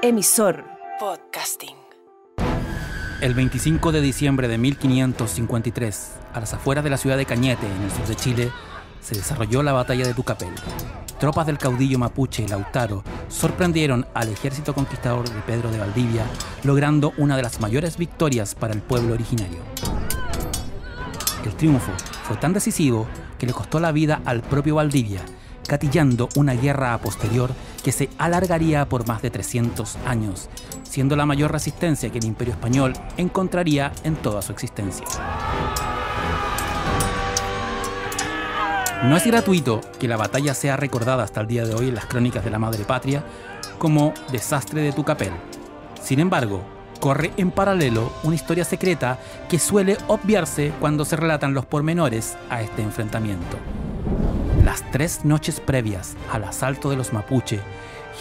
Emisor Podcasting. El 25 de diciembre de 1553, a las afueras de la ciudad de Cañete, en el sur de Chile, se desarrolló la batalla de Tucapel. Tropas del caudillo mapuche Lautaro sorprendieron al ejército conquistador de Pedro de Valdivia, logrando una de las mayores victorias para el pueblo originario. El triunfo fue tan decisivo que le costó la vida al propio Valdivia, gatillando una guerra a posterior que se alargaría por más de 300 años, siendo la mayor resistencia que el Imperio Español encontraría en toda su existencia. No es gratuito que la batalla sea recordada hasta el día de hoy en las crónicas de la Madre Patria como desastre de Tucapel. Sin embargo, corre en paralelo una historia secreta que suele obviarse cuando se relatan los pormenores a este enfrentamiento. Las 3 noches previas al asalto de los mapuche,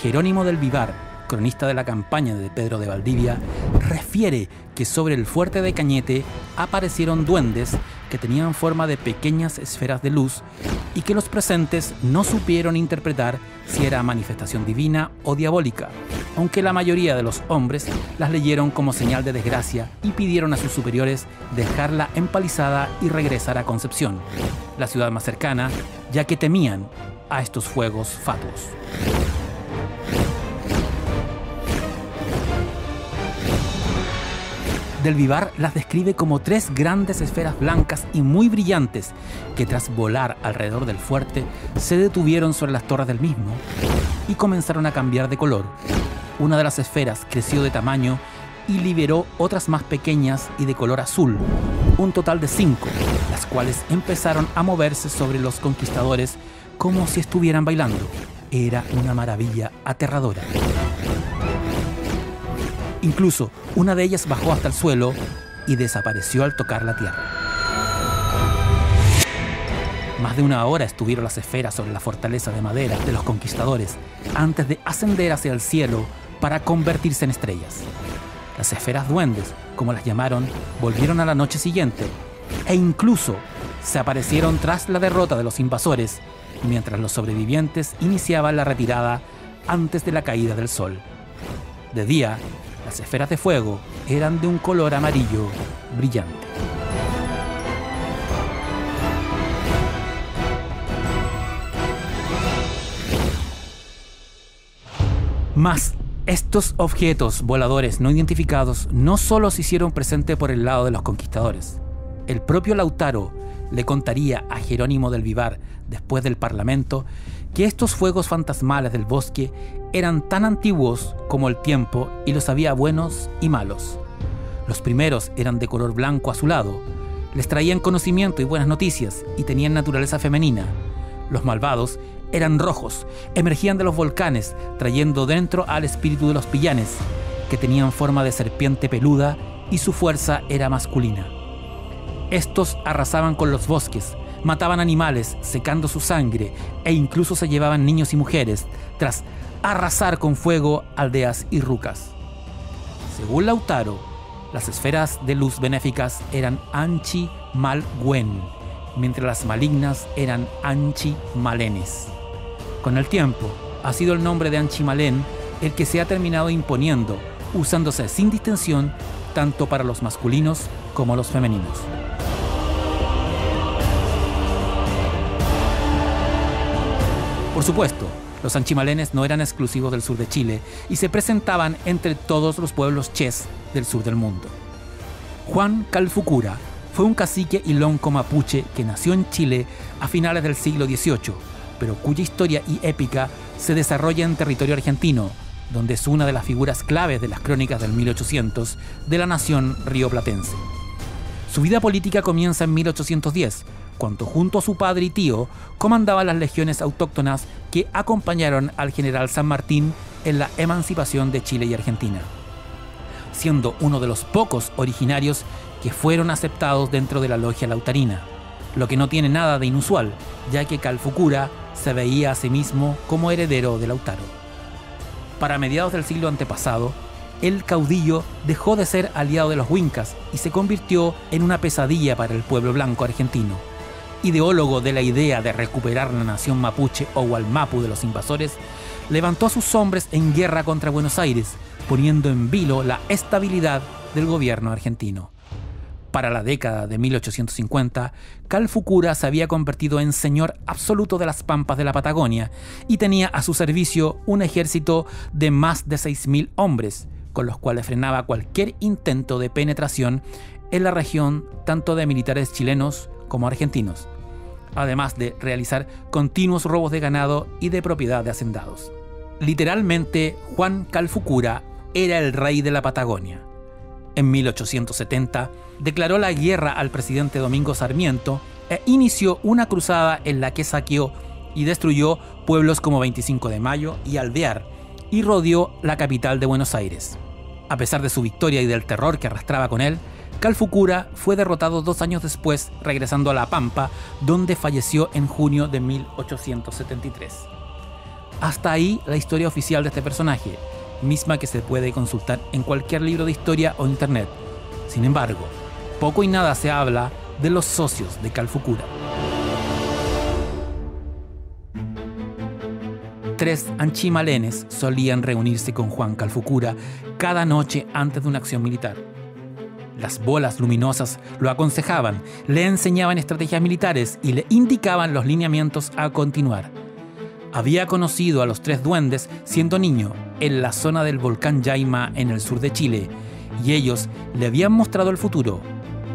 Jerónimo del Vivar, cronista de la campaña de Pedro de Valdivia, refiere que sobre el fuerte de Cañete aparecieron duendes que tenían forma de pequeñas esferas de luz y que los presentes no supieron interpretar si era manifestación divina o diabólica, aunque la mayoría de los hombres las leyeron como señal de desgracia y pidieron a sus superiores dejarla empalizada y regresar a Concepción, la ciudad más cercana, ya que temían a estos fuegos fatuos. Del Vivar las describe como 3 grandes esferas blancas y muy brillantes que tras volar alrededor del fuerte se detuvieron sobre las torres del mismo y comenzaron a cambiar de color. Una de las esferas creció de tamaño y liberó otras más pequeñas y de color azul, un total de 5, las cuales empezaron a moverse sobre los conquistadores como si estuvieran bailando. Era una maravilla aterradora. Incluso una de ellas bajó hasta el suelo y desapareció al tocar la tierra. Más de una hora estuvieron las esferas sobre la fortaleza de madera de los conquistadores antes de ascender hacia el cielo para convertirse en estrellas. Las esferas duendes, como las llamaron, volvieron a la noche siguiente e incluso se aparecieron tras la derrota de los invasores, mientras los sobrevivientes iniciaban la retirada antes de la caída del sol. De día, las esferas de fuego eran de un color amarillo brillante. Mas estos objetos voladores no identificados no solo se hicieron presentes por el lado de los conquistadores. El propio Lautaro le contaría a Jerónimo del Vivar, después del Parlamento, que estos fuegos fantasmales del bosque eran tan antiguos como el tiempo y los había buenos y malos. Los primeros eran de color blanco azulado, les traían conocimiento y buenas noticias y tenían naturaleza femenina. Los malvados eran rojos, emergían de los volcanes, trayendo dentro al espíritu de los pillanes, que tenían forma de serpiente peluda y su fuerza era masculina. Estos arrasaban con los bosques, mataban animales, secando su sangre, e incluso se llevaban niños y mujeres, tras arrasar con fuego aldeas y rucas. Según Lautaro, las esferas de luz benéficas eran Anchi Mal-Gwen, mientras las malignas eran Anchi Malenes. Con el tiempo, ha sido el nombre de Anchi Malen el que se ha terminado imponiendo, usándose sin distinción tanto para los masculinos como los femeninos. Por supuesto, los anchimalenes no eran exclusivos del sur de Chile y se presentaban entre todos los pueblos ches del sur del mundo. Juan Calfucura fue un cacique ilonco mapuche que nació en Chile a finales del siglo XVIII, pero cuya historia y épica se desarrolla en territorio argentino, donde es una de las figuras claves de las crónicas del 1800 de la nación rioplatense. Su vida política comienza en 1810, cuando junto a su padre y tío comandaba las legiones autóctonas que acompañaron al general San Martín en la emancipación de Chile y Argentina, siendo uno de los pocos originarios que fueron aceptados dentro de la logia lautarina, lo que no tiene nada de inusual, ya que Calfucura se veía a sí mismo como heredero de Lautaro. Para mediados del siglo antepasado, el caudillo dejó de ser aliado de los Wincas y se convirtió en una pesadilla para el pueblo blanco argentino. Ideólogo de la idea de recuperar la nación mapuche o Gualmapu de los invasores, levantó a sus hombres en guerra contra Buenos Aires, poniendo en vilo la estabilidad del gobierno argentino. Para la década de 1850, Calfucura se había convertido en señor absoluto de las pampas de la Patagonia y tenía a su servicio un ejército de más de 6.000 hombres, con los cuales frenaba cualquier intento de penetración en la región tanto de militares chilenos como argentinos, además de realizar continuos robos de ganado y de propiedad de hacendados. Literalmente, Juan Calfucura era el rey de la Patagonia. En 1870, declaró la guerra al presidente Domingo Sarmiento e inició una cruzada en la que saqueó y destruyó pueblos como 25 de Mayo y Alvear y rodeó la capital de Buenos Aires. A pesar de su victoria y del terror que arrastraba con él, Calfucura fue derrotado 2 años después, regresando a La Pampa, donde falleció en junio de 1873. Hasta ahí la historia oficial de este personaje, misma que se puede consultar en cualquier libro de historia o internet. Sin embargo, poco y nada se habla de los socios de Calfucura. 3 anchimalenes solían reunirse con Juan Calfucura cada noche antes de una acción militar. Las bolas luminosas lo aconsejaban, le enseñaban estrategias militares y le indicaban los lineamientos a continuar. Había conocido a los 3 duendes siendo niño en la zona del volcán Yaima en el sur de Chile, y ellos le habían mostrado el futuro,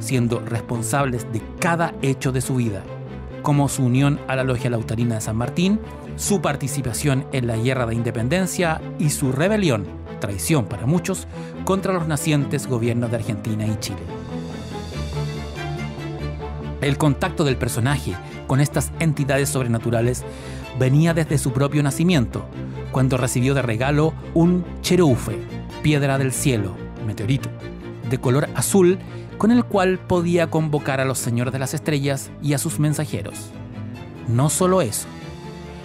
siendo responsables de cada hecho de su vida, como su unión a la Logia Lautarina de San Martín, su participación en la Guerra de Independencia y su rebelión, traición para muchos, contra los nacientes gobiernos de Argentina y Chile. El contacto del personaje con estas entidades sobrenaturales venía desde su propio nacimiento, cuando recibió de regalo un cherufe, piedra del cielo, meteorito, de color azul, con el cual podía convocar a los señores de las estrellas y a sus mensajeros. No solo eso,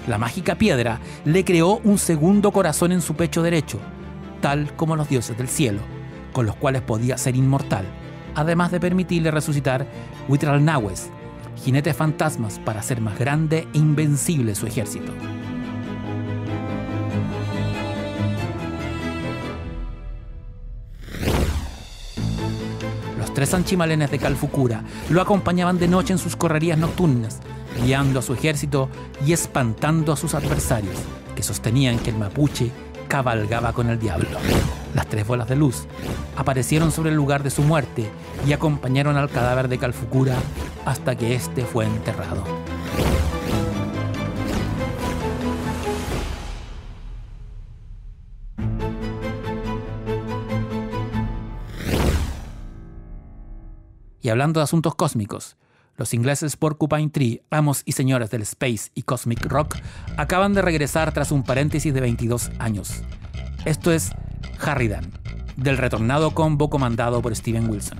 la mágica piedra le creó un segundo corazón en su pecho derecho, tal como los dioses del cielo, con los cuales podía ser inmortal, además de permitirle resucitar Huitralnahues, jinetes fantasmas, para hacer más grande e invencible su ejército. Los 3 anchimalenes de Calfucura lo acompañaban de noche en sus correrías nocturnas, guiando a su ejército y espantando a sus adversarios, que sostenían que el mapuche cabalgaba con el diablo. Las 3 bolas de luz aparecieron sobre el lugar de su muerte y acompañaron al cadáver de Calfucura hasta que éste fue enterrado. Y hablando de asuntos cósmicos, los ingleses Porcupine Tree, amos y señores del space y cosmic rock, acaban de regresar tras un paréntesis de 22 años. Esto es Harridan, del retornado combo comandado por Steven Wilson.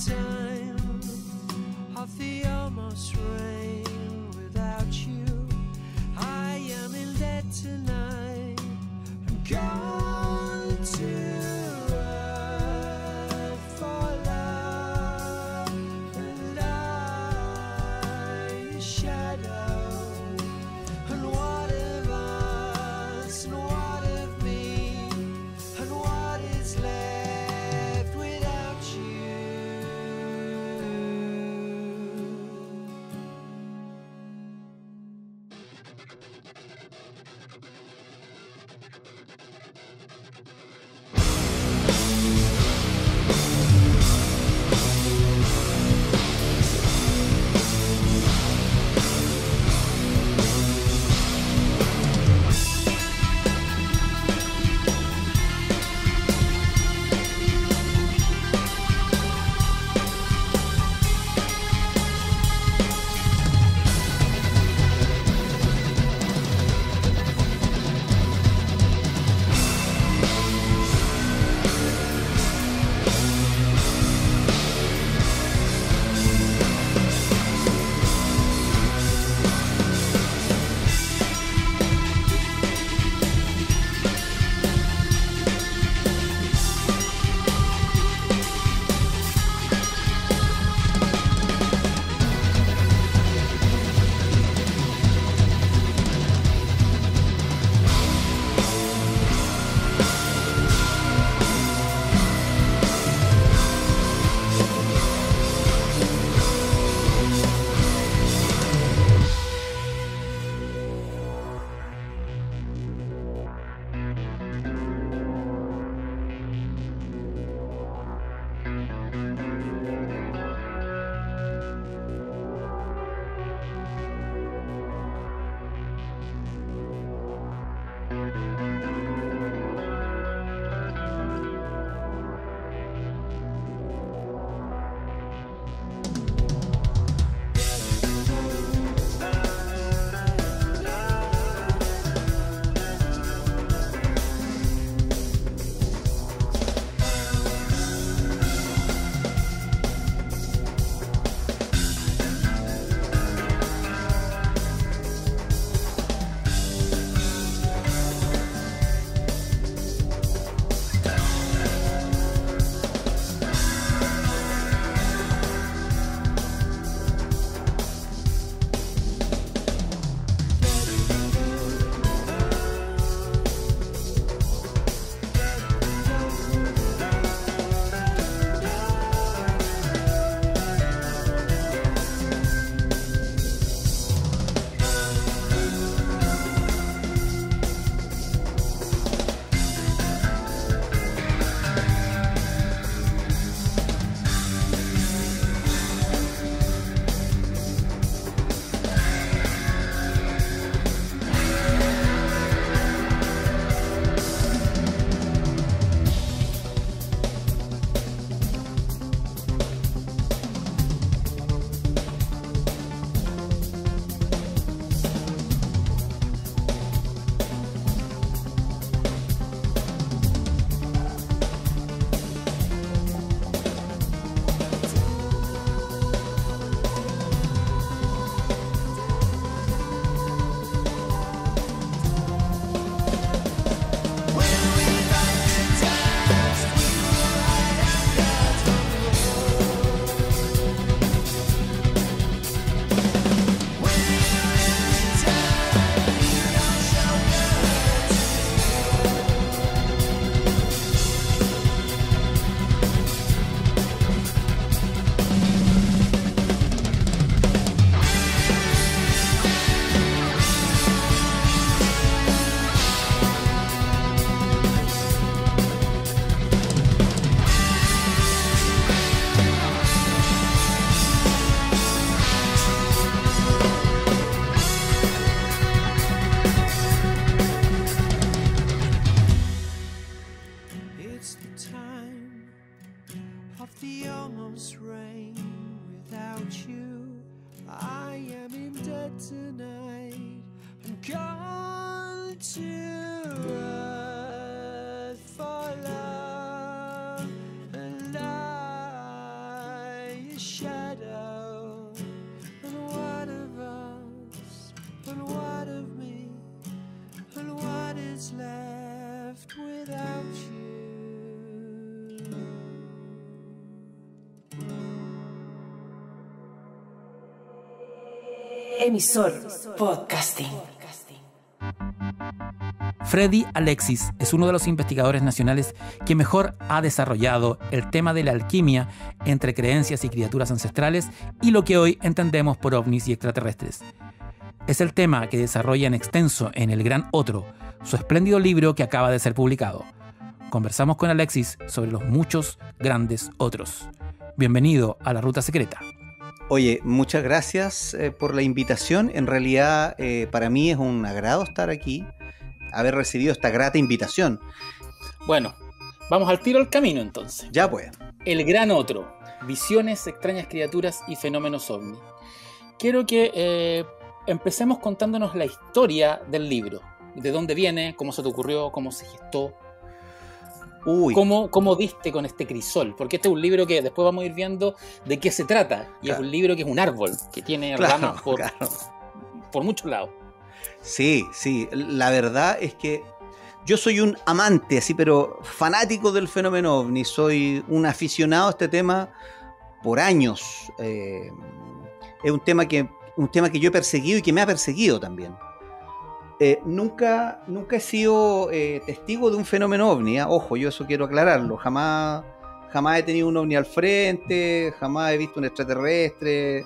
time of the almost rain without you. I am in debt tonight. I'm gone to earth for love, and I a shadow. And what of us, and what of me, and what is left without you? tonight. I'm gone to earth for love, and I a shadow. And what of us? And what of me? And what is left without you? Emisor Podcasting. Freddy Alexis es uno de los investigadores nacionales que mejor ha desarrollado el tema de la alquimia entre creencias y criaturas ancestrales y lo que hoy entendemos por ovnis y extraterrestres. Es el tema que desarrolla en extenso en El Gran Otro, su espléndido libro que acaba de ser publicado. Conversamos con Alexis sobre los muchos grandes otros. Bienvenido a La Ruta Secreta. Oye, muchas gracias por la invitación. En realidad, para mí es un agrado estar aquí, haber recibido esta grata invitación. Bueno, vamos al tiro al camino entonces. Ya pues. El Gran Otro, visiones, extrañas criaturas y fenómenos ovni. Quiero que empecemos contándonos la historia del libro. ¿De dónde viene? ¿Cómo se te ocurrió? ¿Cómo se gestó? Uy. ¿Cómo diste con este crisol? Porque este es un libro que después vamos a ir viendo de qué se trata. Y Claro. es un libro que es un árbol, que tiene Claro, ramas por muchos lados. Sí, sí. La verdad es que yo soy un amante, así, pero fanático del fenómeno ovni. Soy un aficionado a este tema por años. Es un tema que yo he perseguido y que me ha perseguido también. Nunca he sido testigo de un fenómeno ovni, ¿eh? Ojo, yo eso quiero aclararlo. Jamás he tenido un ovni al frente, jamás he visto un extraterrestre.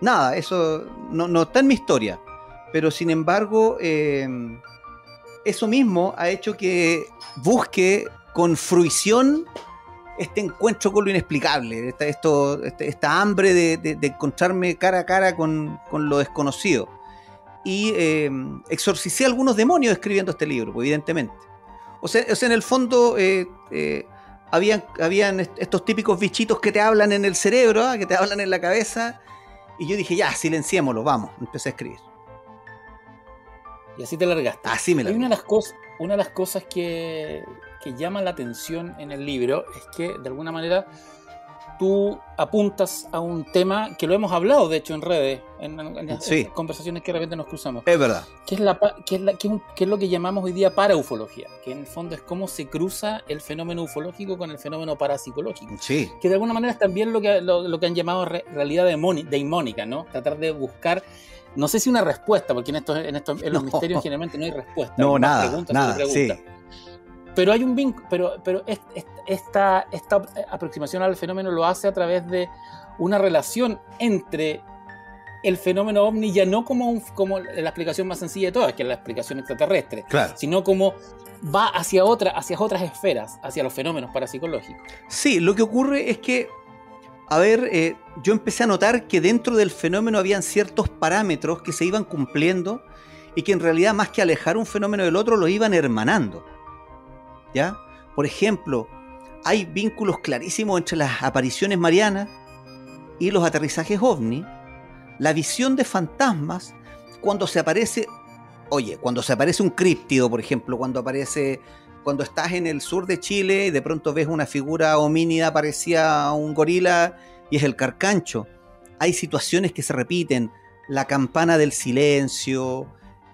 Nada, eso no está en mi historia. Pero sin embargo, eso mismo ha hecho que busque con fruición este encuentro con lo inexplicable, esta hambre de encontrarme cara a cara con lo desconocido. Y exorcicé algunos demonios escribiendo este libro, pues, evidentemente. O sea, en el fondo habían estos típicos bichitos que te hablan en el cerebro, que te hablan en la cabeza, y yo dije, ya, silenciémoslo, vamos, empecé a escribir. Y así te largaste. Así me Hay largué. una de las cosas que llama la atención en el libro es que, de alguna manera, tú apuntas a un tema que lo hemos hablado, de hecho, en redes, en Sí. conversaciones que de repente nos cruzamos, Es verdad. que es lo que llamamos hoy día paraufología, que en el fondo es cómo se cruza el fenómeno ufológico con el fenómeno parapsicológico, Sí. que de alguna manera es también lo que han llamado realidad deimónica, ¿no? Tratar de buscar, no sé si una respuesta, porque en los No. misterios generalmente no hay respuesta. No, hay más nada, preguntas nada, sobre preguntas. sí. Pero hay un vínculo, pero esta aproximación al fenómeno lo hace a través de una relación entre el fenómeno ovni, ya no como la explicación más sencilla de todas, que es la explicación extraterrestre, Claro. sino como va hacia otras esferas, hacia los fenómenos parapsicológicos. Sí, lo que ocurre es que, a ver, yo empecé a notar que dentro del fenómeno habían ciertos parámetros que se iban cumpliendo y que en realidad, más que alejar un fenómeno del otro, lo iban hermanando. ¿Ya? Por ejemplo, hay vínculos clarísimos entre las apariciones marianas y los aterrizajes ovni. La visión de fantasmas, cuando se aparece un críptido, por ejemplo, cuando estás en el sur de Chile y de pronto ves una figura homínida parecida a un gorila y es el carcancho. Hay situaciones que se repiten, la campana del silencio,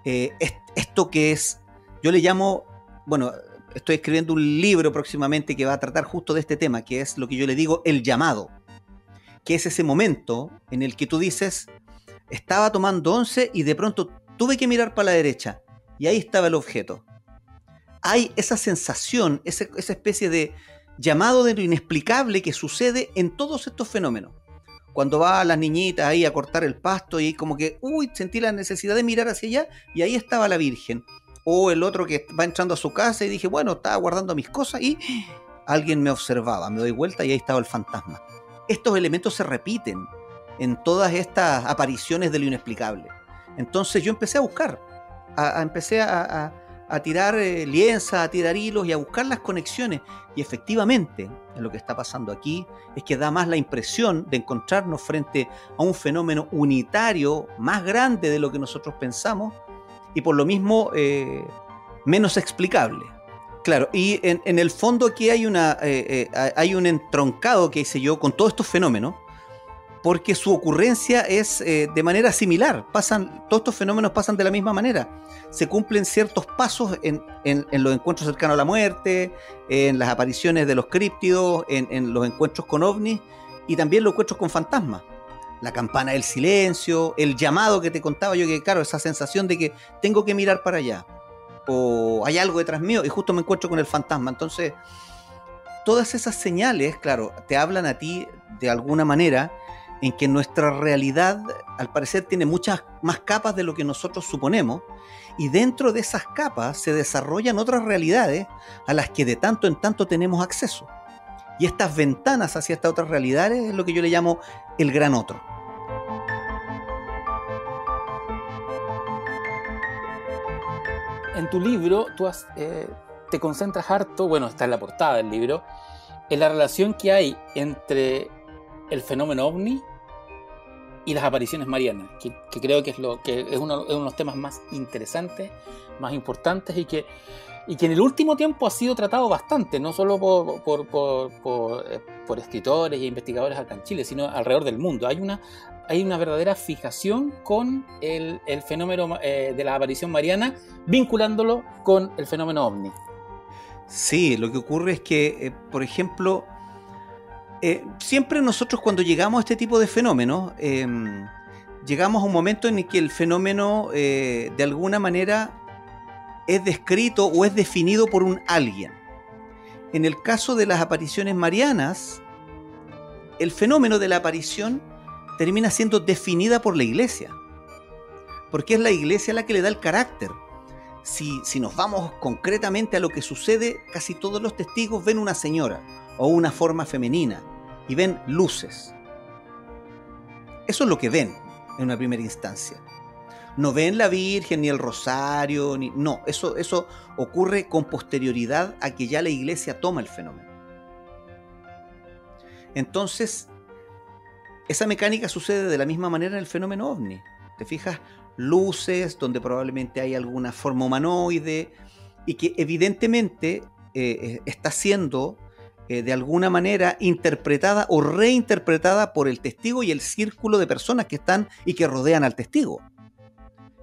esto que es, yo le llamo, bueno, estoy escribiendo un libro próximamente que va a tratar justo de este tema, que es lo que yo le digo el llamado, que es ese momento en el que tú dices, estaba tomando once y de pronto tuve que mirar para la derecha y ahí estaba el objeto. Hay esa sensación, esa especie de llamado de lo inexplicable que sucede en todos estos fenómenos. Cuando va las niñitas ahí a cortar el pasto y como que, sentí la necesidad de mirar hacia allá y ahí estaba la Virgen. O el otro que va entrando a su casa y dije, bueno, estaba guardando mis cosas y alguien me observaba, me doy vuelta y ahí estaba el fantasma. Estos elementos se repiten en todas estas apariciones de lo inexplicable. Entonces yo empecé a buscar, empecé a tirar lienzas, a tirar hilos y a buscar las conexiones. Y efectivamente, lo que está pasando aquí es que da más la impresión de encontrarnos frente a un fenómeno unitario más grande de lo que nosotros pensamos y por lo mismo menos explicable. Claro, y en el fondo aquí hay un entroncado que hice yo con todos estos fenómenos, porque su ocurrencia es de manera similar. Todos estos fenómenos pasan de la misma manera. Se cumplen ciertos pasos en los encuentros cercanos a la muerte, en las apariciones de los críptidos, en los encuentros con ovnis y también los encuentros con fantasmas. La campana del silencio, el llamado que te contaba yo, que claro, esa sensación de que tengo que mirar para allá, o hay algo detrás mío y justo me encuentro con el fantasma. Entonces, todas esas señales, claro, te hablan a ti de alguna manera en que nuestra realidad, al parecer, tiene muchas más capas de lo que nosotros suponemos, y dentro de esas capas se desarrollan otras realidades a las que de tanto en tanto tenemos acceso. Y estas ventanas hacia estas otras realidades es lo que yo le llamo el gran otro. En tu libro te concentras harto, bueno, está en la portada del libro, en la relación que hay entre el fenómeno ovni y las apariciones marianas, que creo que es uno de los temas más interesantes, más importantes, y que en el último tiempo ha sido tratado bastante, no solo por escritores e investigadores acá en Chile, sino alrededor del mundo. Hay una verdadera fijación con el fenómeno de la aparición mariana, vinculándolo con el fenómeno ovni. Sí, lo que ocurre es que, por ejemplo, siempre nosotros cuando llegamos a este tipo de fenómenos, llegamos a un momento en el que el fenómeno de alguna manera es descrito o es definido por un alguien. En el caso de las apariciones marianas, el fenómeno de la aparición termina siendo definida por la Iglesia, porque es la Iglesia la que le da el carácter. Si nos vamos concretamente a lo que sucede, casi todos los testigos ven una señora o una forma femenina y ven luces. Eso es lo que ven en una primera instancia. No ven la Virgen, ni el Rosario, no, eso ocurre con posterioridad a que ya la Iglesia toma el fenómeno. Entonces, esa mecánica sucede de la misma manera en el fenómeno ovni. ¿Te fijas? Luces, donde probablemente hay alguna forma humanoide, y que evidentemente está siendo de alguna manera interpretada o reinterpretada por el testigo y el círculo de personas que están y que rodean al testigo.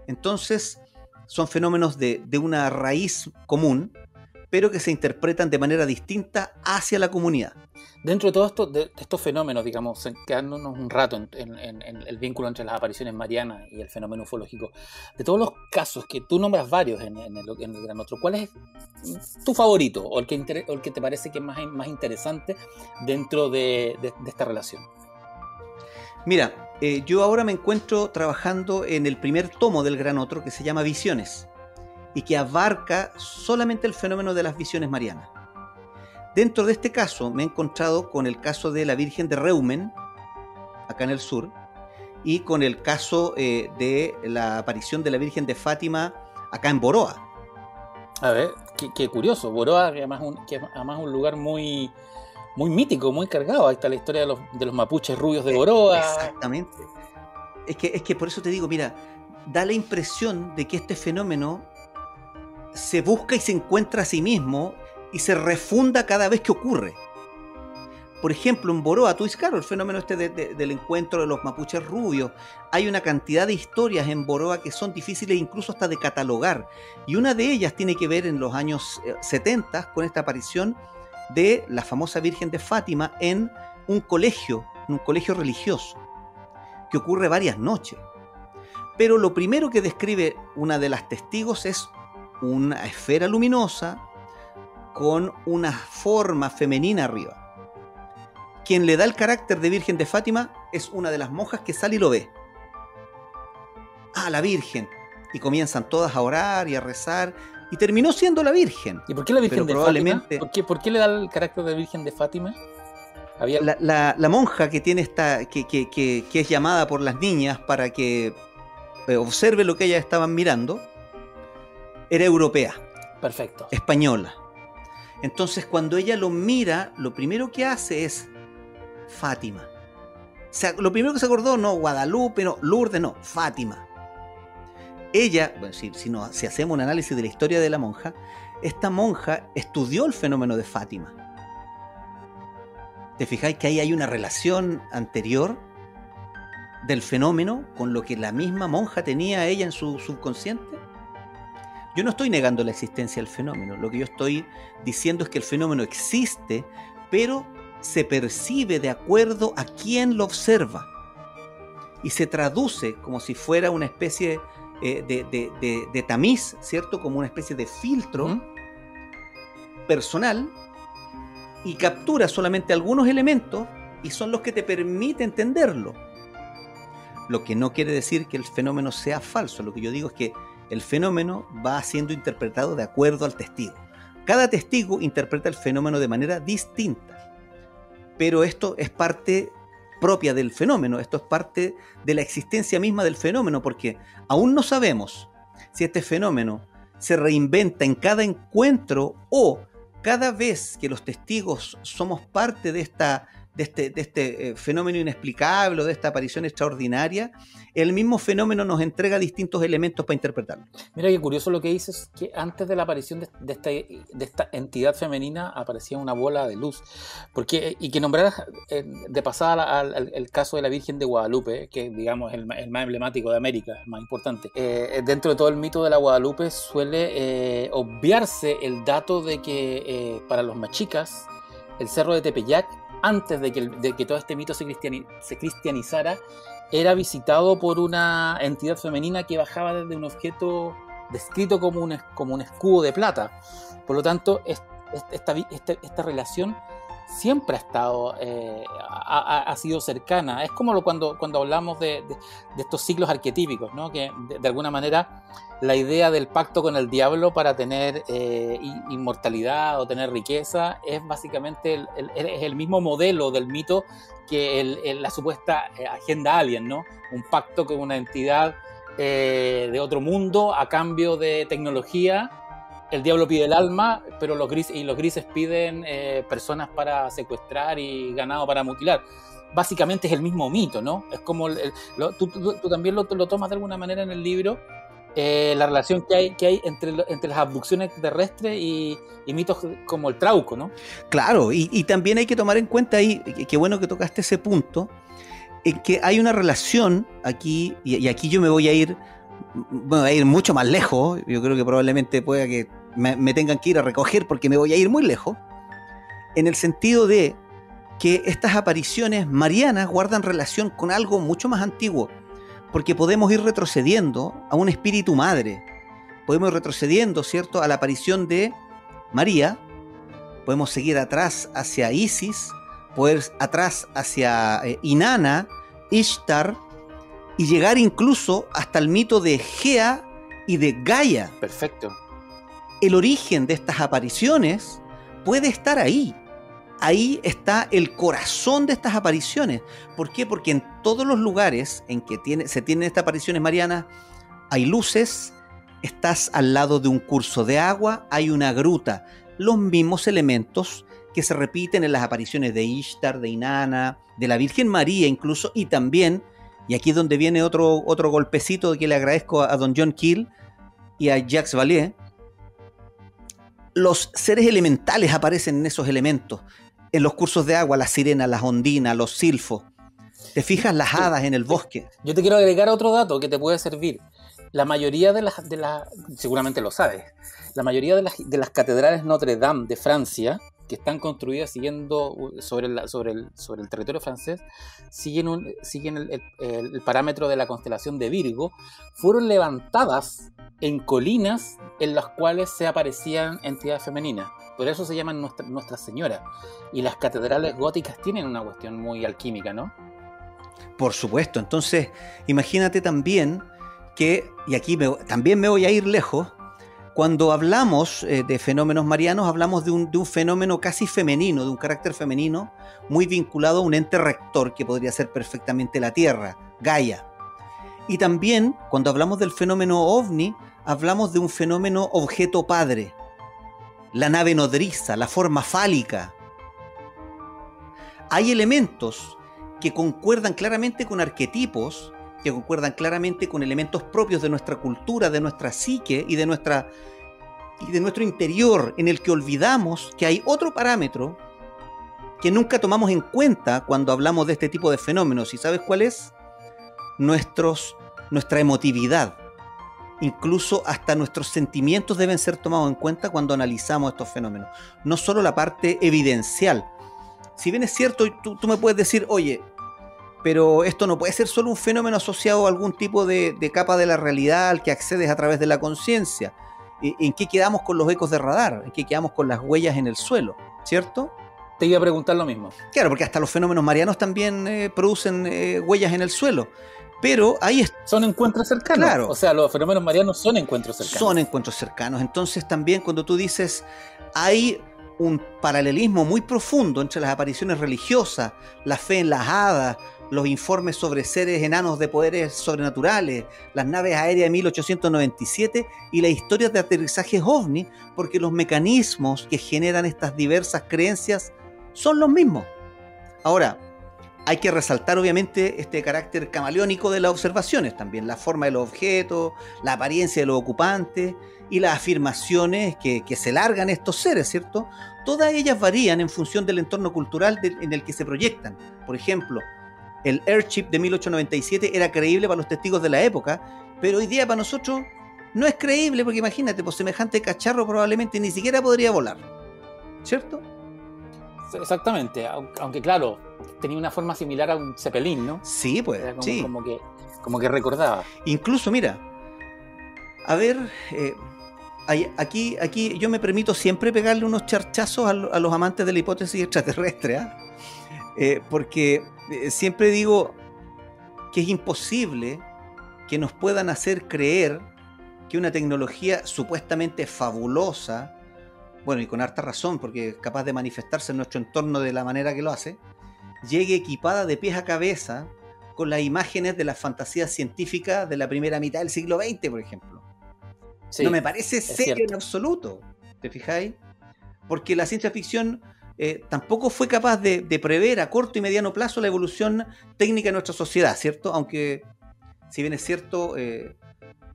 Entonces, son fenómenos de una raíz común, pero que se interpretan de manera distinta hacia la comunidad. Dentro de todos estos fenómenos, digamos, quedándonos un rato en el vínculo entre las apariciones marianas y el fenómeno ufológico, de todos los casos que tú nombras varios en el Gran Otro, ¿cuál es tu favorito o el que te parece que es más interesante dentro de esta relación? Mira, yo ahora me encuentro trabajando en el primer tomo del Gran Otro, que se llama Visiones, y que abarca solamente el fenómeno de las visiones marianas. Dentro de este caso me he encontrado con el caso de la Virgen de Reumen, acá en el sur, y con el caso de la aparición de la Virgen de Fátima acá en Boroa. A ver, qué curioso. Boroa, que además es un lugar muy, muy mítico, muy cargado. Ahí está la historia de los mapuches rubios de Boroa. Exactamente. Es que por eso te digo, mira, da la impresión de que este fenómeno se busca y se encuentra a sí mismo y se refunda cada vez que ocurre. Por ejemplo, en Boroa, tú dices, claro, el fenómeno del encuentro de los mapuches rubios. Hay una cantidad de historias en Boroa que son difíciles incluso hasta de catalogar. Y una de ellas tiene que ver en los años 70 con esta aparición de la famosa Virgen de Fátima en un colegio religioso, que ocurre varias noches. Pero lo primero que describe una de las testigos es una esfera luminosa con una forma femenina arriba. Quien le da el carácter de Virgen de Fátima es una de las monjas que sale y lo ve. Ah, la Virgen. Y comienzan todas a orar y a rezar, y terminó siendo la Virgen. ¿Y por qué la Virgen de probablemente... Fátima? ¿Por qué le da el carácter de Virgen de Fátima? La monja que tiene que es llamada por las niñas para que observe lo que ellas estaban mirando, era europea. Perfecto. Española. Entonces, cuando ella lo mira, lo primero que hace es Fátima. O sea, lo primero que se acordó, no Guadalupe, no Lourdes, no, Fátima. Ella, bueno, si hacemos un análisis de la historia de la monja, esta monja estudió el fenómeno de Fátima. ¿Te fijáis que ahí hay una relación anterior del fenómeno con lo que la misma monja tenía ella en su subconsciente? Yo no estoy negando la existencia del fenómeno. Lo que yo estoy diciendo es que el fenómeno existe, pero se percibe de acuerdo a quien lo observa. Y se traduce como si fuera una especie de tamiz, ¿cierto? Como una especie de filtro personal, y captura solamente algunos elementos y son los que te permiten entenderlo. Lo que no quiere decir que el fenómeno sea falso. Lo que yo digo es que el fenómeno va siendo interpretado de acuerdo al testigo. Cada testigo interpreta el fenómeno de manera distinta, pero esto es parte propia del fenómeno, esto es parte de la existencia misma del fenómeno, porque aún no sabemos si este fenómeno se reinventa en cada encuentro o cada vez que los testigos somos parte de este fenómeno inexplicable o de esta aparición extraordinaria, el mismo fenómeno nos entrega distintos elementos para interpretarlo. Mira qué curioso lo que dices, que antes de la aparición de esta entidad femenina aparecía una bola de luz. Y que nombraras de pasada el caso de la Virgen de Guadalupe, que digamos es el más emblemático de América, el más importante. Dentro de todo el mito de la Guadalupe suele obviarse el dato de que para los mexicas el cerro de Tepeyac, antes de que todo este mito se cristianizara, era visitado por una entidad femenina que bajaba desde un objeto descrito como un escudo de plata. Por lo tanto, esta relación siempre ha estado, ha sido cercana. Es como cuando hablamos de estos ciclos arquetípicos, ¿no? Que de alguna manera la idea del pacto con el diablo para tener inmortalidad o tener riqueza es básicamente es el mismo modelo del mito que la supuesta agenda alien, ¿no? Un pacto con una entidad de otro mundo a cambio de tecnología. El diablo pide el alma, pero los grises piden personas para secuestrar y ganado para mutilar. Básicamente es el mismo mito, ¿no? Es como tú también lo tomas de alguna manera en el libro, la relación que hay entre las abducciones terrestres y mitos como el Trauco, ¿no? Claro, y también hay que tomar en cuenta ahí, qué bueno que tocaste ese punto, en que hay una relación aquí, y aquí yo me voy a ir mucho más lejos. Yo creo que probablemente pueda que me tengan que ir a recoger porque me voy a ir muy lejos, en el sentido de que estas apariciones marianas guardan relación con algo mucho más antiguo, porque podemos ir retrocediendo a un espíritu madre, podemos ir retrocediendo, ¿cierto?, a la aparición de María, podemos seguir atrás hacia Isis, poder atrás hacia Inanna, Ishtar, y llegar incluso hasta el mito de Gea y de Gaia. Perfecto. El origen de estas apariciones puede estar ahí. Ahí está el corazón de estas apariciones. ¿Por qué? Porque en todos los lugares en que se tienen estas apariciones marianas hay luces, estás al lado de un curso de agua, hay una gruta. Los mismos elementos que se repiten en las apariciones de Ishtar, de Inanna, de la Virgen María incluso, y también, y aquí es donde viene otro golpecito que le agradezco a don John Keel y a Jacques Vallée, los seres elementales aparecen en esos elementos. En los cursos de agua, las sirenas, las ondinas, los silfos. ¿Te fijas? Las hadas en el bosque. Yo te quiero agregar otro dato que te puede servir. La mayoría de las seguramente lo sabes, la mayoría de las catedrales Notre Dame de Francia, que están construidas siguiendo sobre el territorio francés, siguen el parámetro de la constelación de Virgo, fueron levantadas en colinas en las cuales se aparecían entidades femeninas. Por eso se llaman Nuestra Señora. Y las catedrales góticas tienen una cuestión muy alquímica, ¿no? Por supuesto. Entonces, imagínate también que, y aquí también me voy a ir lejos, cuando hablamos de fenómenos marianos, hablamos de un fenómeno casi femenino, de un carácter femenino, muy vinculado a un ente rector que podría ser perfectamente la Tierra, Gaia. Y también, cuando hablamos del fenómeno ovni, hablamos de un fenómeno objeto padre, la nave nodriza, la forma fálica. Hay elementos que concuerdan claramente con arquetipos, que concuerdan claramente con elementos propios de nuestra cultura, de nuestra psique y de nuestro interior, en el que olvidamos que hay otro parámetro que nunca tomamos en cuenta cuando hablamos de este tipo de fenómenos. ¿Y sabes cuál es? nuestra emotividad. Incluso hasta nuestros sentimientos deben ser tomados en cuenta cuando analizamos estos fenómenos. No solo la parte evidencial. Si bien es cierto, tú me puedes decir, oye, pero esto no puede ser solo un fenómeno asociado a algún tipo de capa de la realidad al que accedes a través de la conciencia. ¿En qué quedamos con los ecos de radar? ¿En qué quedamos con las huellas en el suelo? ¿Cierto? Te iba a preguntar lo mismo. Claro, porque hasta los fenómenos marianos también producen huellas en el suelo. Pero ahí son encuentros cercanos. Claro. O sea, los fenómenos marianos son encuentros cercanos. Son encuentros cercanos. Entonces también cuando tú dices, hay un paralelismo muy profundo entre las apariciones religiosas, la fe en las hadas, los informes sobre seres enanos de poderes sobrenaturales, las naves aéreas de 1897 y las historias de aterrizajes ovni, porque los mecanismos que generan estas diversas creencias son los mismos. Ahora, hay que resaltar obviamente este carácter camaleónico de las observaciones también, la forma de los objetos, la apariencia de los ocupantes y las afirmaciones que se largan estos seres, ¿cierto? Todas ellas varían en función del entorno cultural en el que se proyectan. Por ejemplo, el Airship de 1897 era creíble para los testigos de la época, pero hoy día para nosotros no es creíble porque imagínate, pues semejante cacharro probablemente ni siquiera podría volar, ¿cierto? Exactamente, aunque claro, tenía una forma similar a un Zeppelin, ¿no? Sí, pues, como, sí. Como que recordaba. Incluso, mira, a ver, aquí yo me permito siempre pegarle unos charchazos a los amantes de la hipótesis extraterrestre, porque siempre digo que es imposible que nos puedan hacer creer que una tecnología supuestamente fabulosa, bueno, y con harta razón, porque es capaz de manifestarse en nuestro entorno de la manera que lo hace, llegue equipada de pies a cabeza con las imágenes de las fantasías científicas de la primera mitad del siglo XX, por ejemplo. Sí, no me parece serio en absoluto, ¿te fijáis? Porque la ciencia ficción tampoco fue capaz de prever a corto y mediano plazo la evolución técnica de nuestra sociedad, ¿cierto? Aunque, si bien es cicierto,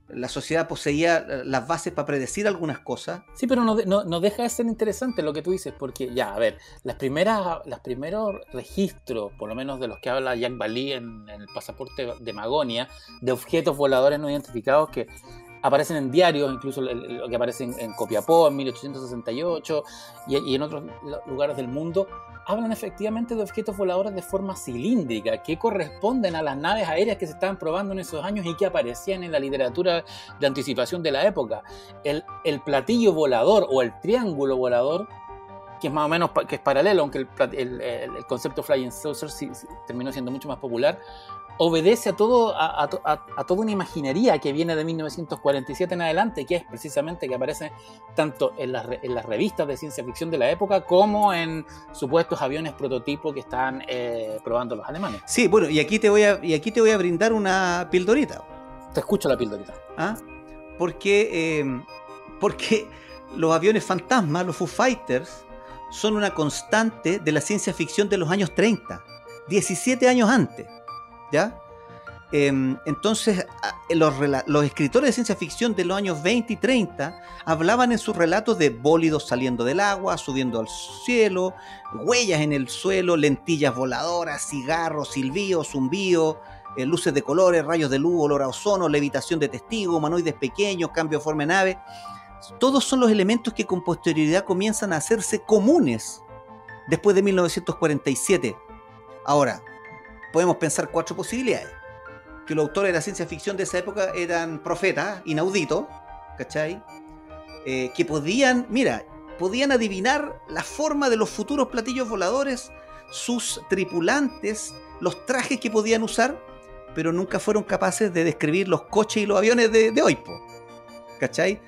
la sociedad poseía las bases para predecir algunas cosas. Sí, pero no deja de ser interesante lo que tú dices, porque ya, a ver, los primeros registros, por lo menos de los que habla Jacques Vallée en el pasaporte de Magonia, de objetos voladores no identificados que aparecen en diarios, incluso lo que aparece en Copiapó en 1868 y en otros lugares del mundo, hablan efectivamente de objetos voladores de forma cilíndrica que corresponden a las naves aéreas que se estaban probando en esos años y que aparecían en la literatura de anticipación de la época. El platillo volador o el triángulo volador, que es más o menos que es paralelo, aunque el concepto Flying Saucer sí terminó siendo mucho más popular, obedece a toda una imaginería que viene de 1947 en adelante, que es precisamente que aparece tanto en las revistas de ciencia ficción de la época como en supuestos aviones prototipo que están probando los alemanes. Sí, bueno, y aquí te voy a brindar una pildorita. Te escucho la pildorita. ¿Ah? Porque los aviones fantasma, los Foo Fighters, son una constante de la ciencia ficción de los años 30, 17 años antes. ¿Ya? Entonces, los escritores de ciencia ficción de los años 20 y 30 hablaban en sus relatos de bólidos saliendo del agua, subiendo al cielo, huellas en el suelo, lentillas voladoras, cigarros, silbíos, zumbidos, luces de colores, rayos de luz, olor a ozono, levitación de testigos, humanoides pequeños, cambio de forma de nave. Todos son los elementos que con posterioridad comienzan a hacerse comunes después de 1947. Ahora, podemos pensar 4 posibilidades. Que los autores de la ciencia ficción de esa época eran profetas, inauditos, ¿cachai? Que podían adivinar la forma de los futuros platillos voladores, sus tripulantes, los trajes que podían usar, pero nunca fueron capaces de describir los coches y los aviones de hoy, ¿cachai?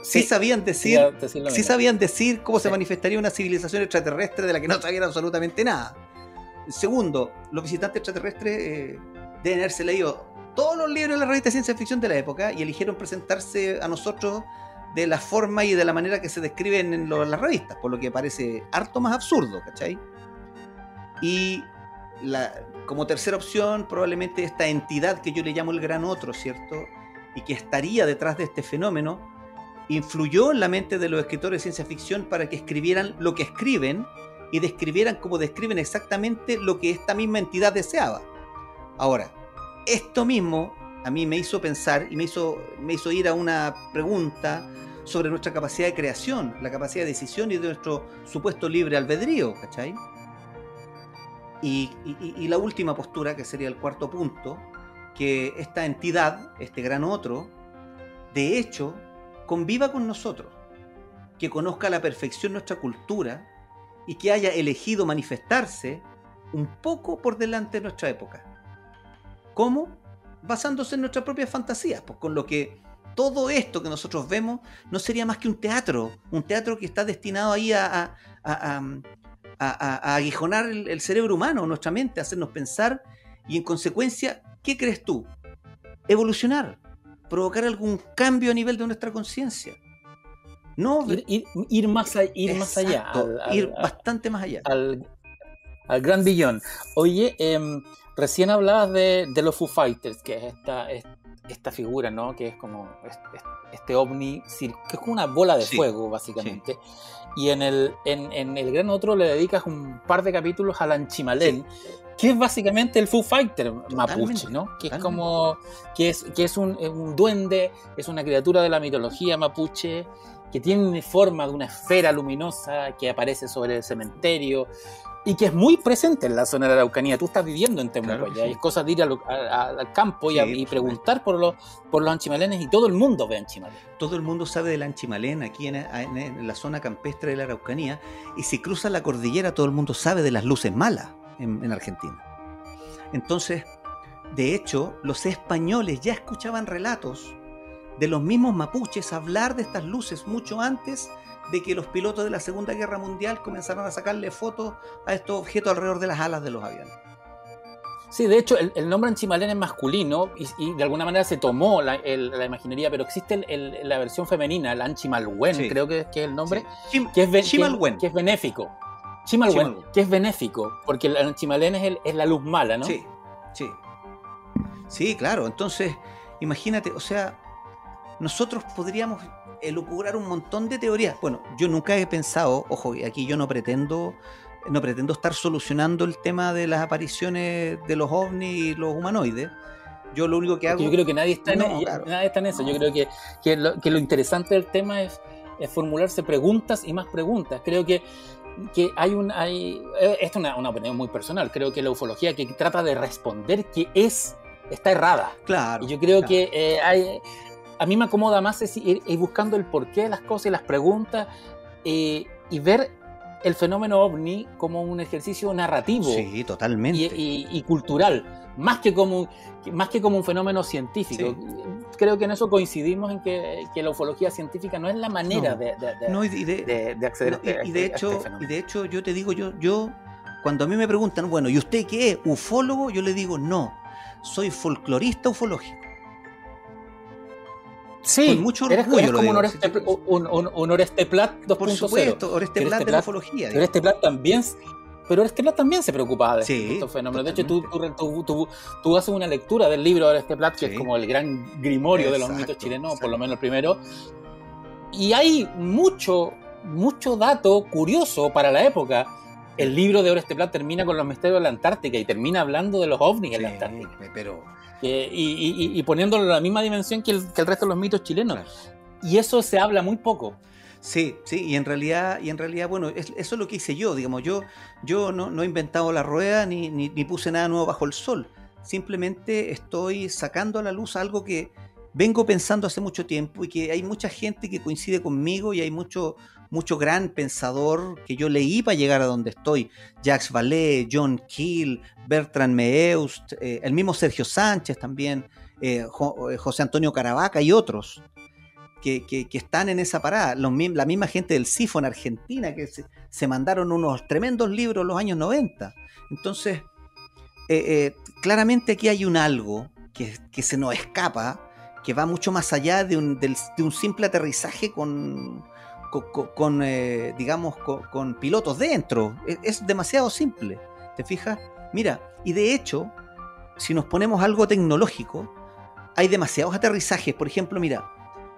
Sí sabían decir cómo se manifestaría una civilización extraterrestre de la que no sabían absolutamente nada. Segundo, los visitantes extraterrestres deben haberse leído todos los libros de la revista de ciencia ficción de la época y eligieron presentarse a nosotros de la forma y de la manera que se describen en las revistas, por lo que parece harto más absurdo, ¿cachai? Y como tercera opción, probablemente esta entidad que yo le llamo el gran otro, ¿cierto? Y que estaría detrás de este fenómeno, influyó en la mente de los escritores de ciencia ficción para que escribieran lo que escriben y describieran como describen exactamente lo que esta misma entidad deseaba. Ahora, esto mismo a mí me hizo pensar y me hizo ir a una pregunta sobre nuestra capacidad de creación, la capacidad de decisión y de nuestro supuesto libre albedrío, ¿cachai? Y la última postura, que sería el cuarto punto, que esta entidad, este gran otro, de hecho, conviva con nosotros, que conozca a la perfección nuestra cultura y que haya elegido manifestarse un poco por delante de nuestra época. ¿Cómo? Basándose en nuestras propias fantasías, pues con lo que todo esto que nosotros vemos no sería más que un teatro que está destinado ahí a aguijonar el cerebro humano, nuestra mente, a hacernos pensar y en consecuencia, ¿qué crees tú? Evolucionar, provocar algún cambio a nivel de nuestra conciencia. No, ir más allá. Ir bastante más allá. Al gran billón. Oye, recién hablabas de los Foo Fighters, que es esta figura, ¿no? Que es como este ovni, que es como una bola de fuego, básicamente. Sí. Y en el gran otro le dedicas un par de capítulos al Anchimalén, que es básicamente el Foo Fighter mapuche, ¿no? Que es como que es un duende, es una criatura de la mitología mapuche, que tiene forma de una esfera luminosa que aparece sobre el cementerio y que es muy presente en la zona de la Araucanía. Tú estás viviendo en Temuco, claro, hay cosas de ir al campo y preguntar por los anchimalenes, y todo el mundo ve anchimalén. Todo el mundo sabe del anchimalén aquí en la zona campestre de la Araucanía, y si cruzas la cordillera todo el mundo sabe de las luces malas en Argentina. Entonces, de hecho, los españoles ya escuchaban relatos de los mismos mapuches hablar de estas luces mucho antes de que los pilotos de la Segunda Guerra Mundial comenzaron a sacarle fotos a estos objetos alrededor de las alas de los aviones. Sí, de hecho, el nombre Anchimalén es masculino y de alguna manera se tomó la imaginería, pero existe la versión femenina, el Anchimalwen, creo que es el nombre, que es benéfico. Chimalwen, que es benéfico, porque el Anchimalén es la luz mala, ¿no? Sí, claro. Entonces, imagínate, o sea, nosotros podríamos elucubrar un montón de teorías. Bueno, yo nunca he pensado, ojo, aquí yo no pretendo estar solucionando el tema de las apariciones de los ovnis y los humanoides. Yo lo único que hago... Yo creo que nadie está en eso. Yo creo que lo interesante del tema es formularse preguntas y más preguntas. Creo que esto es una opinión muy personal. Creo que la ufología que trata de responder qué está errada. Claro. Y yo creo que a mí me acomoda más ir buscando el porqué de las cosas y las preguntas, y ver el fenómeno ovni como un ejercicio narrativo. Sí, totalmente. Y cultural, más que como un fenómeno científico. Sí. Creo que en eso coincidimos, en que la ufología científica no es la manera de acceder a este fenómeno. Y de hecho, yo te digo, yo cuando a mí me preguntan, bueno, ¿y usted qué es? ¿Ufólogo? Yo le digo, no, soy folclorista ufológico. Sí, con mucho orgullo. Eres como un Oreste Plat 2.0. Por supuesto, Oreste Plat de la ufología. Oreste Plat también se preocupaba de estos fenómenos. De hecho, tú haces una lectura del libro de Oreste Plat, que es como el gran grimorio de los mitos chilenos, por lo menos el primero. Y hay mucho dato curioso para la época. El libro de Oreste Plat termina con los misterios de la Antártica y termina hablando de los ovnis en la Antártica. Y poniéndolo en la misma dimensión que el resto de los mitos chilenos. Claro. Y eso se habla muy poco. Sí, y en realidad, bueno, eso es lo que hice yo, digamos, yo no he inventado la rueda ni puse nada nuevo bajo el sol. Simplemente estoy sacando a la luz algo que vengo pensando hace mucho tiempo y que hay mucha gente que coincide conmigo, y hay mucho gran pensador que yo leí para llegar a donde estoy. Jacques Vallée, John Keel, Bertrand Meeust, el mismo Sergio Sánchez también, José Antonio Caravaca y otros que están en esa parada. La misma gente del CIFO en Argentina, que se mandaron unos tremendos libros en los años 90. Entonces, claramente aquí hay un algo que se nos escapa, que va mucho más allá de un simple aterrizaje con pilotos dentro. Es demasiado simple, ¿te fijas? Mira, y de hecho, si nos ponemos algo tecnológico, hay demasiados aterrizajes. Por ejemplo, mira,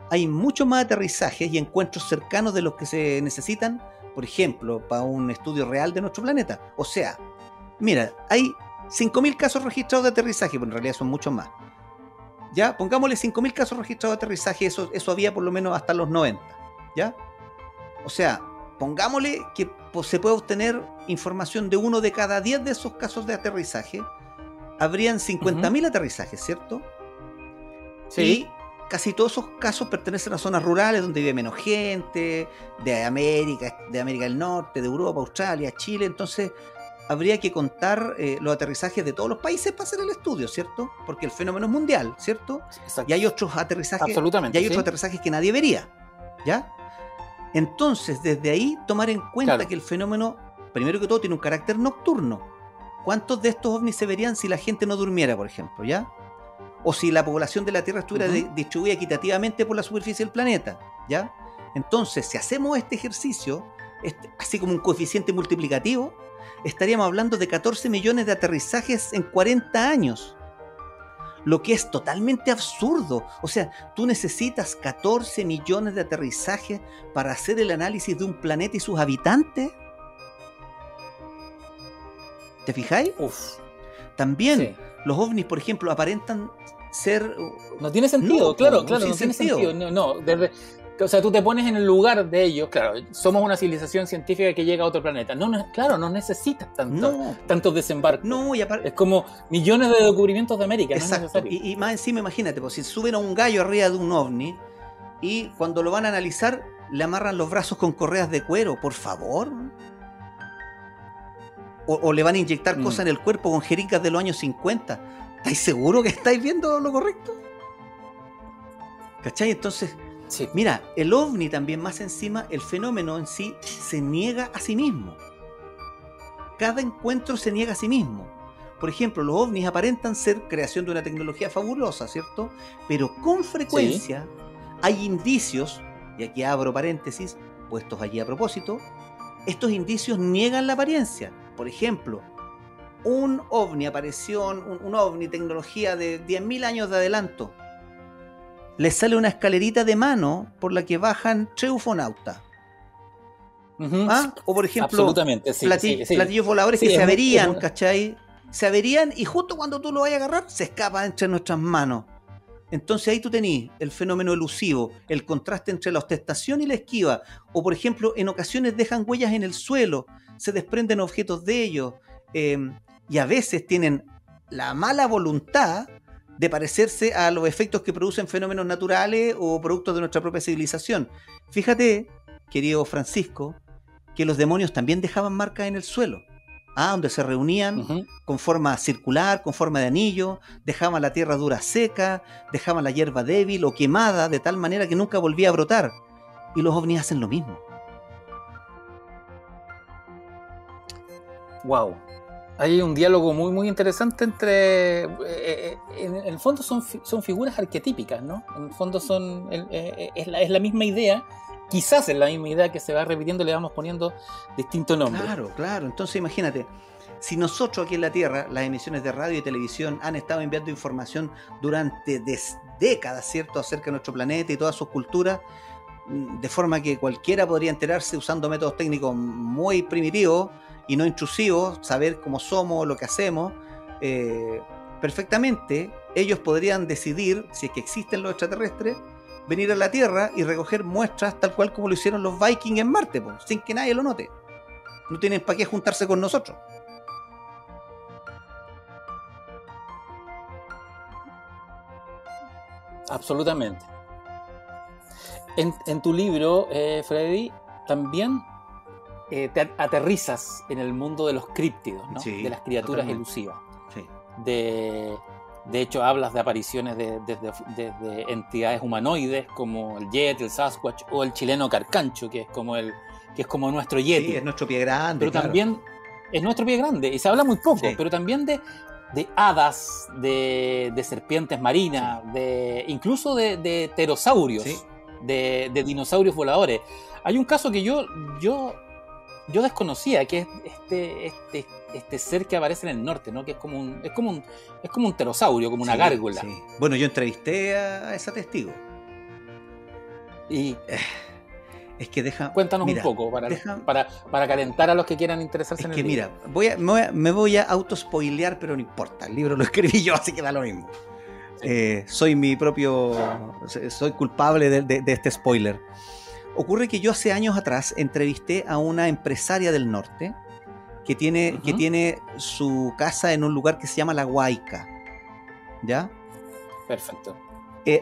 hay muchos más aterrizajes y encuentros cercanos de los que se necesitan, por ejemplo, para un estudio real de nuestro planeta. O sea, mira, hay 5.000 casos registrados de aterrizaje, pero en realidad son muchos más. ¿Ya? Pongámosle 5.000 casos registrados de aterrizaje, eso había por lo menos hasta los 90. ¿Ya? O sea, pongámosle que se puede obtener información de 1 de cada 10 de esos casos de aterrizaje. Habrían 50.000 aterrizajes, ¿cierto? Sí. Y casi todos esos casos pertenecen a zonas rurales donde vive menos gente, de América del Norte, de Europa, Australia, Chile. Entonces, habría que contar los aterrizajes de todos los países para hacer el estudio, ¿cierto? Porque el fenómeno es mundial, ¿cierto? Exacto. Y hay otros aterrizajes, Absolutamente, y hay otros aterrizajes que nadie vería, ¿ya? Entonces, desde ahí, tomar en cuenta que el fenómeno, primero que todo, tiene un carácter nocturno. ¿Cuántos de estos ovnis se verían si la gente no durmiera, por ejemplo, ya? O si la población de la Tierra estuviera distribuida equitativamente por la superficie del planeta, ¿ya? Entonces, si hacemos este ejercicio, así como un coeficiente multiplicativo, estaríamos hablando de 14 millones de aterrizajes en 40 años. Lo que es totalmente absurdo. O sea, tú necesitas 14 millones de aterrizajes para hacer el análisis de un planeta y sus habitantes. ¿Te fijáis? Uf. También los ovnis, por ejemplo, aparentan ser... No tiene sentido, no, claro, no no tiene sentido. No, o sea, tú te pones en el lugar de ellos, claro, somos una civilización científica que llega a otro planeta. Claro, no necesitas tantos desembarcos. No, y es como millones de descubrimientos de América. Exacto. No es necesario. Y más encima, imagínate, pues, si suben a un gallo arriba de un ovni y cuando lo van a analizar le amarran los brazos con correas de cuero, por favor. O le van a inyectar cosas en el cuerpo con jeringas de los años 50. ¿Estáis seguros que estáis viendo lo correcto? ¿Cachai? Entonces, mira, el ovni también, más encima, el fenómeno en sí se niega a sí mismo. Cada encuentro se niega a sí mismo. Por ejemplo, los ovnis aparentan ser creación de una tecnología fabulosa, ¿cierto? Pero con frecuencia hay indicios, y aquí abro paréntesis, puestos allí a propósito, estos indicios niegan la apariencia. Por ejemplo, un ovni apareció, un ovni, tecnología de 10.000 años de adelanto. Les sale una escalerita de mano por la que bajan 3 ufonautas. O por ejemplo, platillos voladores que se averían, ¿cachai? Se averían y justo cuando tú lo vayas a agarrar, se escapa entre nuestras manos. Entonces ahí tú tenés el fenómeno elusivo, el contraste entre la ostentación y la esquiva. O por ejemplo, en ocasiones dejan huellas en el suelo, se desprenden objetos de ellos, y a veces tienen la mala voluntad de parecerse a los efectos que producen fenómenos naturales o productos de nuestra propia civilización. Fíjate, querido Francisco, que los demonios también dejaban marcas en el suelo, donde se reunían con forma circular, con forma de anillo, dejaban la tierra dura seca, dejaban la hierba débil o quemada de tal manera que nunca volvía a brotar. Y los ovnis hacen lo mismo. Wow. Hay un diálogo muy, muy interesante entre... en el fondo son figuras arquetípicas, ¿no? En el fondo es la misma idea. Quizás es la misma idea que se va repitiendo, le vamos poniendo distintos nombres. Claro. Entonces imagínate, si nosotros aquí en la Tierra, las emisiones de radio y televisión han estado enviando información durante décadas, ¿cierto?, acerca de nuestro planeta y todas sus culturas, de forma que cualquiera podría enterarse usando métodos técnicos muy primitivos y no intrusivos, saber cómo somos, lo que hacemos, perfectamente. Ellos podrían decidir, si es que existen los extraterrestres, venir a la Tierra y recoger muestras tal cual como lo hicieron los Vikings en Marte, sin que nadie lo note. No tienen para qué juntarse con nosotros. Absolutamente. En tu libro, Freddy, también te aterrizas en el mundo de los críptidos, ¿no? Sí, de las criaturas totalmente. elusivas. Sí. De hecho, hablas de apariciones de entidades humanoides como el Yeti, el Sasquatch o el chileno Carcancho, que es como nuestro Yeti. Sí, es nuestro pie grande. Pero claro. también es nuestro pie grande, y se habla muy poco, Sí. pero también de hadas, de serpientes marinas, incluso de pterosaurios, Sí. de dinosaurios voladores. Hay un caso que yo desconocía, que es este ser que aparece en el norte, ¿no? Que es como un pterosaurio, como una gárgola. Sí. Bueno, yo entrevisté a esa testigo. Y Es que Cuéntanos mira, un poco para calentar a los que quieran interesarse es en el que libro. mira, me voy a autospoilear, pero no importa. El libro lo escribí yo, así que da lo mismo. Sí. Soy culpable de este spoiler. Ocurre que yo hace años atrás entrevisté a una empresaria del norte que tiene su casa en un lugar que se llama La Huayca. ¿Ya? Perfecto.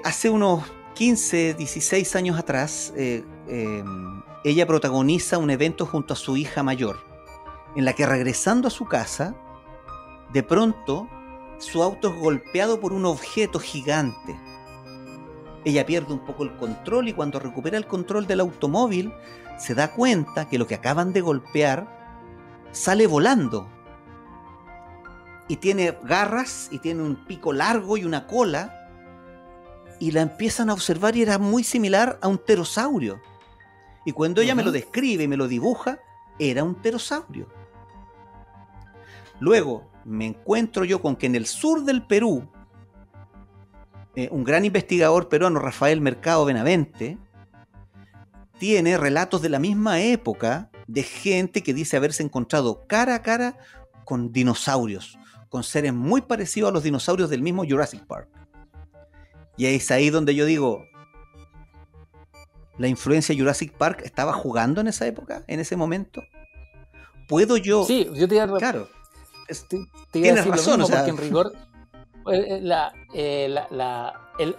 Hace unos 15, 16 años atrás, ella protagoniza un evento junto a su hija mayor, en la que regresando a su casa, de pronto su auto es golpeado por un objeto gigante. Ella pierde un poco el control y cuando recupera el control del automóvil, se da cuenta que lo que acaban de golpear sale volando. Y tiene garras, y tiene un pico largo y una cola, y la empiezan a observar y era muy similar a un pterosaurio. Y cuando ella me lo describe y me lo dibuja, era un pterosaurio. Luego me encuentro yo con que en el sur del Perú, un gran investigador peruano, Rafael Mercado Benavente, tiene relatos de la misma época de gente que dice haberse encontrado cara a cara con dinosaurios, con seres muy parecidos a los dinosaurios del mismo Jurassic Park. Y es ahí donde yo digo, ¿la influencia de Jurassic Park estaba jugando en esa época, en ese momento? ¿Puedo yo? Sí, yo te iba a, Claro, te iba a tienes decir razón, lo mismo, o sea, porque en rigor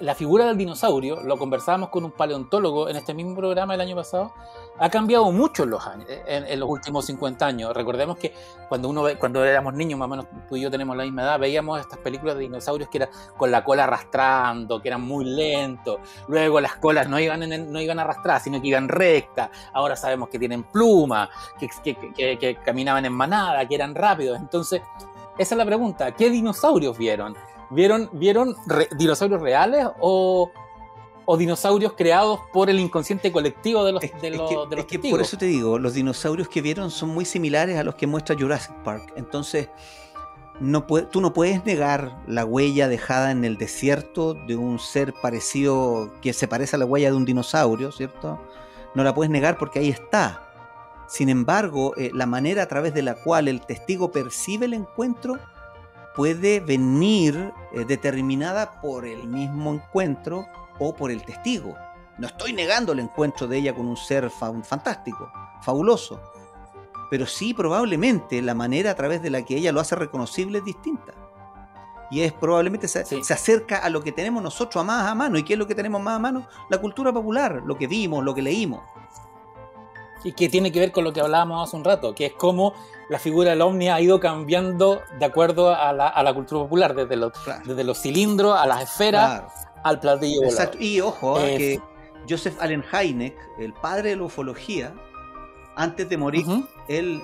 la figura del dinosaurio, lo conversábamos con un paleontólogo en este mismo programa el año pasado, ha cambiado mucho en los años, en los últimos 50 años. Recordemos que cuando éramos niños, más o menos tú y yo tenemos la misma edad, veíamos estas películas de dinosaurios que eran con la cola arrastrando, que eran muy lentos, luego las colas no iban arrastradas, sino que iban rectas. Ahora sabemos que tienen plumas, que caminaban en manada, que eran rápidos. Entonces, esa es la pregunta, ¿qué dinosaurios vieron? ¿Vieron dinosaurios reales o dinosaurios creados por el inconsciente colectivo de los testigos? Por eso te digo, los dinosaurios que vieron son muy similares a los que muestra Jurassic Park. Entonces, tú no puedes negar la huella dejada en el desierto de un ser parecido, que se parece a la huella de un dinosaurio, ¿cierto? No la puedes negar porque ahí está. Sin embargo, la manera a través de la cual el testigo percibe el encuentro puede venir determinada por el mismo encuentro o por el testigo. No estoy negando el encuentro de ella con un ser fantástico, fabuloso, pero sí probablemente la manera a través de la que ella lo hace reconocible es distinta. Y es probablemente se acerca a lo que tenemos nosotros más a mano. ¿Y qué es lo que tenemos más a mano? La cultura popular, lo que vimos, lo que leímos. Y que tiene que ver con lo que hablábamos hace un rato, que es cómo la figura del ovni ha ido cambiando de acuerdo a la cultura popular, desde los cilindros a las esferas, al platillo volador. Exacto. Y ojo, que Joseph Allen Hynek, el padre de la ufología, antes de morir, él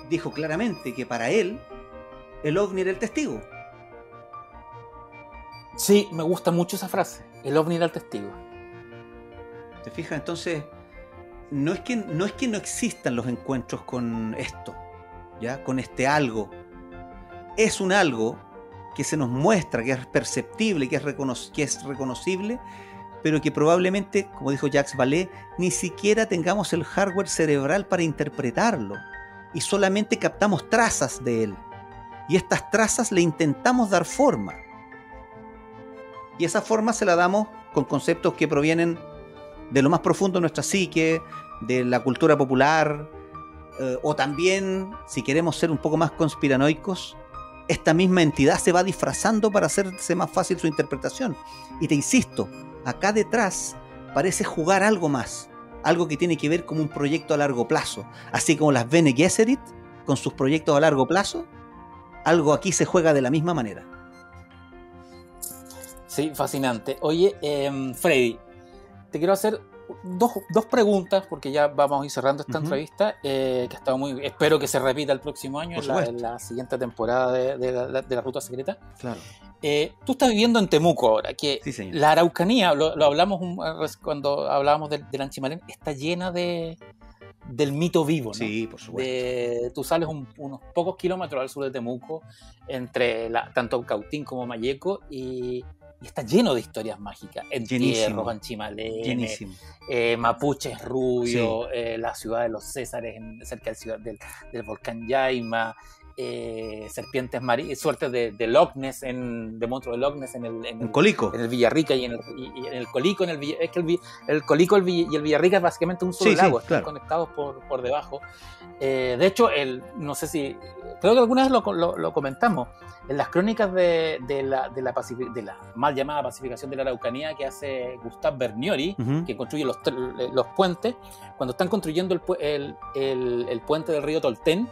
dijo claramente que para él el ovni era el testigo. Sí, me gusta mucho esa frase, el ovni era el testigo. ¿Te fijas? Entonces, no es que no existan los encuentros con esto, ¿ya? Con este algo. Es un algo que se nos muestra, que es perceptible, que es reconocible, pero que probablemente, como dijo Jacques Vallée, ni siquiera tengamos el hardware cerebral para interpretarlo y solamente captamos trazas de él. Y estas trazas le intentamos dar forma. Y esa forma se la damos con conceptos que provienen de lo más profundo de nuestra psique, de la cultura popular, o también, si queremos ser un poco más conspiranoicos, esta misma entidad se va disfrazando para hacerse más fácil su interpretación. Y te insisto, acá detrás parece jugar algo más, algo que tiene que ver con un proyecto a largo plazo, así como las Bene Gesserit con sus proyectos a largo plazo, algo aquí se juega de la misma manera. Sí, fascinante. Oye, Freddy, te quiero hacer dos preguntas, porque ya vamos a ir cerrando esta entrevista, que ha estado muy... Espero que se repita el próximo año, en la siguiente temporada de la Ruta Secreta. Claro. Tú estás viviendo en Temuco ahora, que sí, señor. La Araucanía, lo hablamos cuando hablábamos del Anchimalén, está llena del mito vivo, ¿no? Sí, por supuesto. Tú sales unos pocos kilómetros al sur de Temuco, entre tanto Cautín como Malleco, y y está lleno de historias mágicas. Llenísimo. Entierros, Anchimalén, Llenísimo. mapuches rubios, la ciudad de los Césares, cerca del volcán Yaima, serpientes marinas, suerte de Loch Ness, de monstruo de Loch Ness En Colico. en el Villarrica y en el Colico. Es que el Colico y el Villarrica es básicamente un solo Sí, lago, sí, están claro. conectados por debajo. De hecho, no sé si, creo que alguna vez lo comentamos, en las crónicas de la mal llamada pacificación de la Araucanía que hace Gustave Berniori, Ujú. que construye los puentes, cuando están construyendo el puente del río Tolten.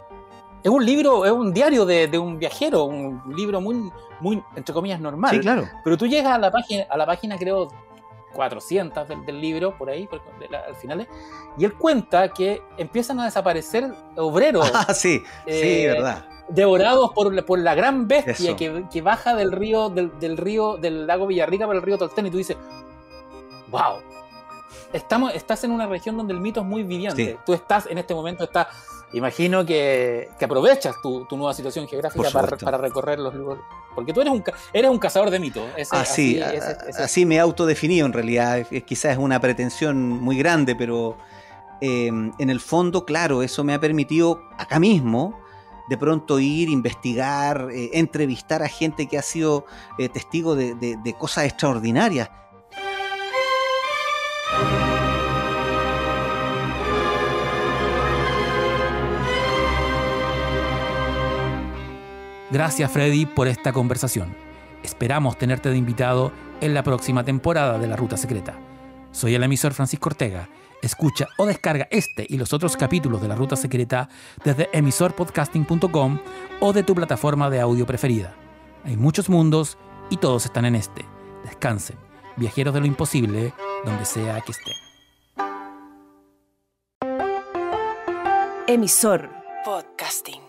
Es un libro, es un diario de un viajero, un libro muy, muy, entre comillas, normal. Sí, claro. Pero tú llegas a la página creo 400 del libro, por ahí, al final, y él cuenta que empiezan a desaparecer obreros Ah, sí, sí, verdad. devorados por la gran bestia Eso. que baja del río, del lago Villarrica por el río Tolten, y tú dices, wow, estás en una región donde el mito es muy viviente. Sí. Tú estás, en este momento, imagino que aprovechas tu nueva situación geográfica Por supuesto. para recorrer los lugares. Porque tú eres un cazador de mitos. Así me he autodefinido en realidad. Quizás es una pretensión muy grande, pero en el fondo, claro, eso me ha permitido acá mismo de pronto ir, investigar, entrevistar a gente que ha sido testigo de cosas extraordinarias. Gracias, Freddy, por esta conversación. Esperamos tenerte de invitado en la próxima temporada de La Ruta Secreta. Soy el emisor Francisco Ortega. Escucha o descarga este y los otros capítulos de La Ruta Secreta desde emisorpodcasting.com o de tu plataforma de audio preferida. Hay muchos mundos y todos están en este. Descansen, viajeros de lo imposible, donde sea que estén. Emisor Podcasting.